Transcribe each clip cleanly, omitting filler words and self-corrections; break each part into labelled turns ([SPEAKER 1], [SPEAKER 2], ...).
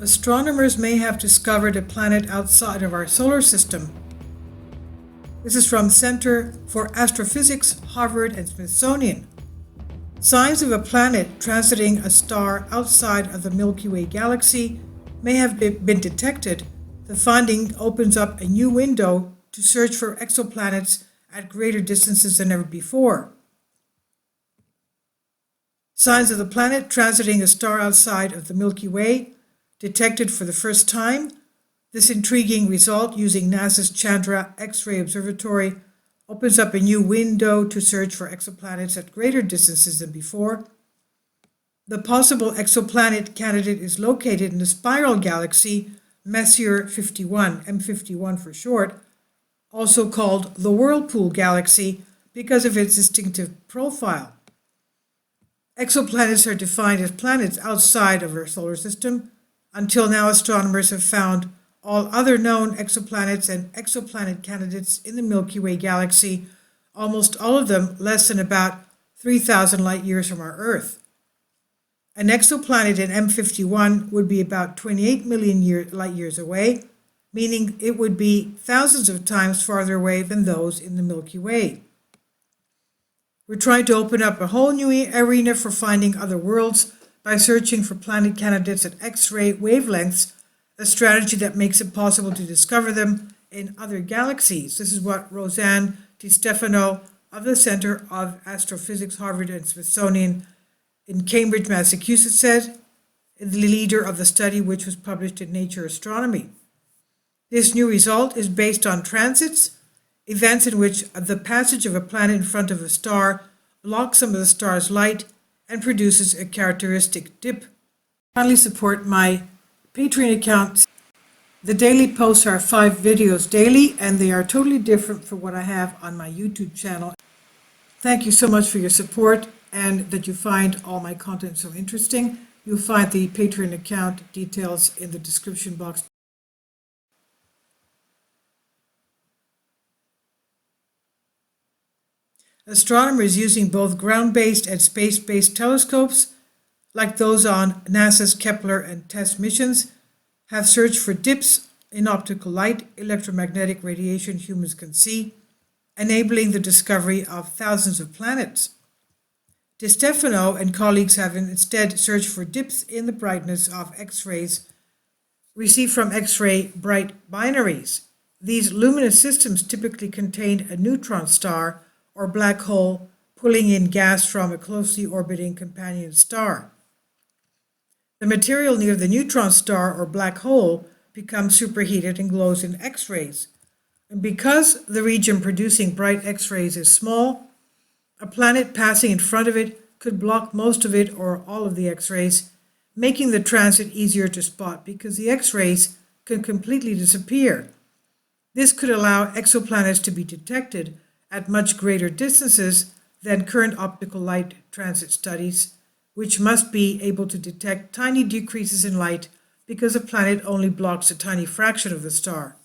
[SPEAKER 1] Astronomers may have discovered a planet outside of our solar system. This is from Center for Astrophysics, Harvard and Smithsonian. Signs of a planet transiting a star outside of the Milky Way galaxy may have been detected. The finding opens up a new window to search for exoplanets at greater distances than ever before. Signs of the planet transiting a star outside of the Milky Way detected for the first time. This intriguing result using NASA's Chandra X-ray Observatory opens up a new window to search for exoplanets at greater distances than before. The possible exoplanet candidate is located in the spiral galaxy Messier 51, M51 for short, also called the whirlpool galaxy because of its distinctive profile. Exoplanets are defined as planets outside of our solar system. Until now, astronomers have found all other known exoplanets and exoplanet candidates in the Milky Way galaxy, almost all of them less than about 3,000 light years from our Earth. An exoplanet in M51 would be about 28 million light years away, meaning it would be thousands of times farther away than those in the Milky Way. We're trying to open up a whole new arena for finding other worlds by searching for planet candidates at X-ray wavelengths, a strategy that makes it possible to discover them in other galaxies. This is what Roseanne DiStefano of the Center of Astrophysics, Harvard and Smithsonian in Cambridge, Massachusetts said, the leader of the study, which was published in Nature Astronomy. This new result is based on transits, events in which the passage of a planet in front of a star blocks some of the star's light and produces a characteristic dip. Kindly support my Patreon account. The daily posts are 5 videos daily, and they are totally different from what I have on my YouTube channel. Thank you so much for your support and that you find all my content so interesting. You'll find the Patreon account details in the description box. Astronomers using both ground-based and space-based telescopes, like those on NASA's Kepler and TESS missions, have searched for dips in optical light, electromagnetic radiation humans can see, enabling the discovery of thousands of planets. DiStefano and colleagues have instead searched for dips in the brightness of X-rays received from X-ray bright binaries. These luminous systems typically contain a neutron star or black hole pulling in gas from a closely orbiting companion star. The material near the neutron star or black hole becomes superheated and glows in X-rays. And because the region producing bright X-rays is small, a planet passing in front of it could block most of it or all of the X-rays, making the transit easier to spot because the X-rays can completely disappear. This could allow exoplanets to be detected at much greater distances than current optical light transit studies, which must be able to detect tiny decreases in light because a planet only blocks a tiny fraction of the star.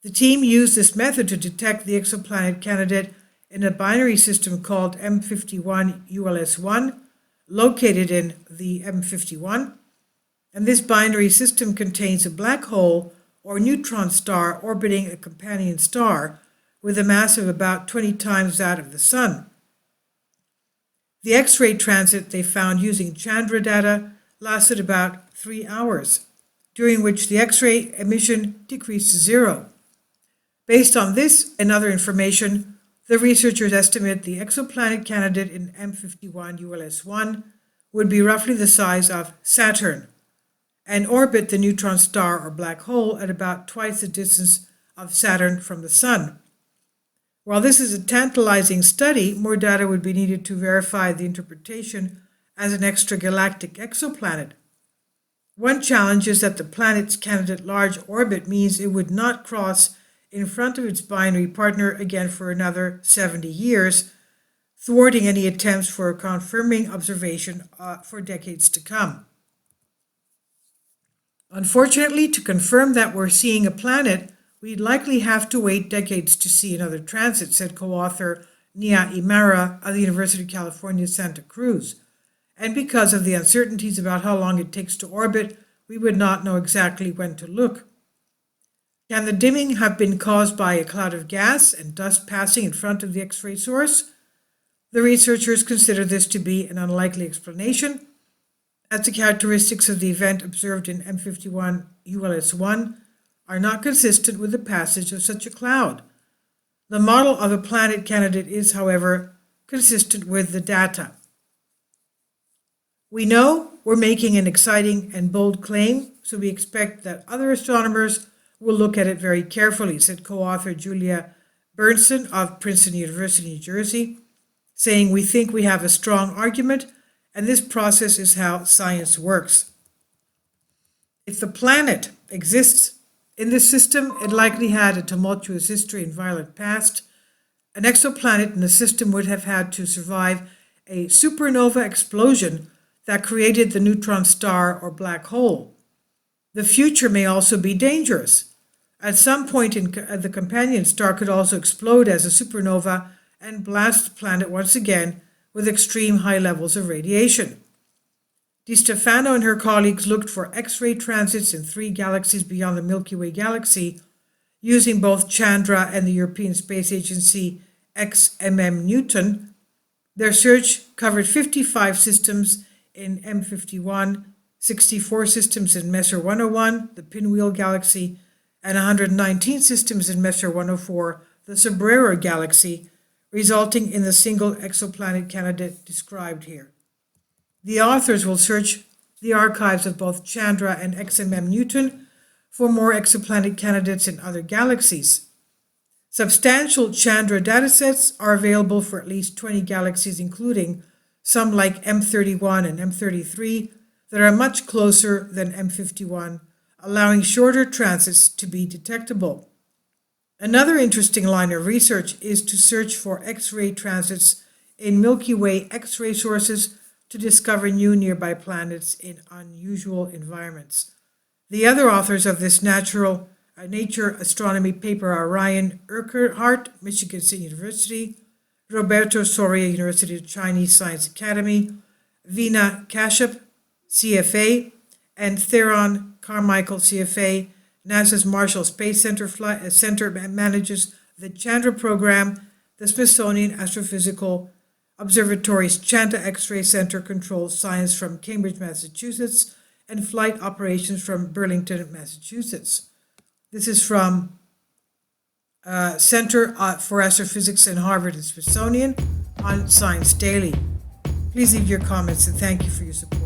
[SPEAKER 1] The team used this method to detect the exoplanet candidate in a binary system called M51ULS1, located in the M51, and this binary system contains a black hole or neutron star orbiting a companion star with a mass of about 20 times that of the Sun. The X-ray transit they found using Chandra data lasted about 3 hours, during which the X-ray emission decreased to 0. Based on this and other information, the researchers estimate the exoplanet candidate in M51ULS1 would be roughly the size of Saturn and orbit the neutron star or black hole at about twice the distance of Saturn from the Sun. While this is a tantalizing study, more data would be needed to verify the interpretation as an extragalactic exoplanet. One challenge is that the planet's candidate large orbit means it would not cross in front of its binary partner again for another 70 years, thwarting any attempts for a confirming observation for decades to come. Unfortunately, to confirm that we're seeing a planet, we'd likely have to wait decades to see another transit, said co-author Nia Imara of the University of California, Santa Cruz. And because of the uncertainties about how long it takes to orbit we would not know exactly when to look. Can the dimming have been caused by a cloud of gas and dust passing in front of the X-ray source? The researchers consider this to be an unlikely explanation, as the characteristics of the event observed in M51 ULS1 are not consistent with the passage of such a cloud. The model of a planet candidate is, however, consistent with the data. We know we're making an exciting and bold claim, so we expect that other astronomers will look at it very carefully, said co-author Julia Bernson of Princeton University, New Jersey, saying, "We think we have a strong argument, and this process is how science works. If the planet exists in this system, it likely had a tumultuous history and violent past. An exoplanet in the system would have had to survive a supernova explosion that created the neutron star or black hole. The future may also be dangerous. At some point, the companion star could also explode as a supernova and blast the planet once again with extreme high levels of radiation." DiStefano and her colleagues looked for X-ray transits in 3 galaxies beyond the Milky Way galaxy using both Chandra and the European Space Agency XMM Newton. Their search covered 55 systems in M51, 64 systems in Messier 101, the Pinwheel Galaxy, and 119 systems in Messier 104, the Sombrero Galaxy, resulting in the single exoplanet candidate described here. The authors will search the archives of both Chandra and XMM Newton for more exoplanet candidates in other galaxies. Substantial Chandra datasets are available for at least 20 galaxies, including some like M31 and M33 that are much closer than M51, allowing shorter transits to be detectable. Another interesting line of research is to search for X-ray transits in Milky Way X-ray sources to discover new nearby planets in unusual environments. The other authors of this Nature Astronomy paper are Ryan Urquhart, Michigan State University, Roberto Soria, University of Chinese Science Academy, Veena Kashyap, CFA, and Theron Carmichael, CFA. NASA's Marshall Space Center manages the Chandra program. The Smithsonian Astrophysical Observatory's Chanta X-ray Center controls science from Cambridge, Massachusetts, and flight operations from Burlington, Massachusetts. This is from Center for Astrophysics in Harvard and Smithsonian on Science Daily. Please leave your comments and thank you for your support.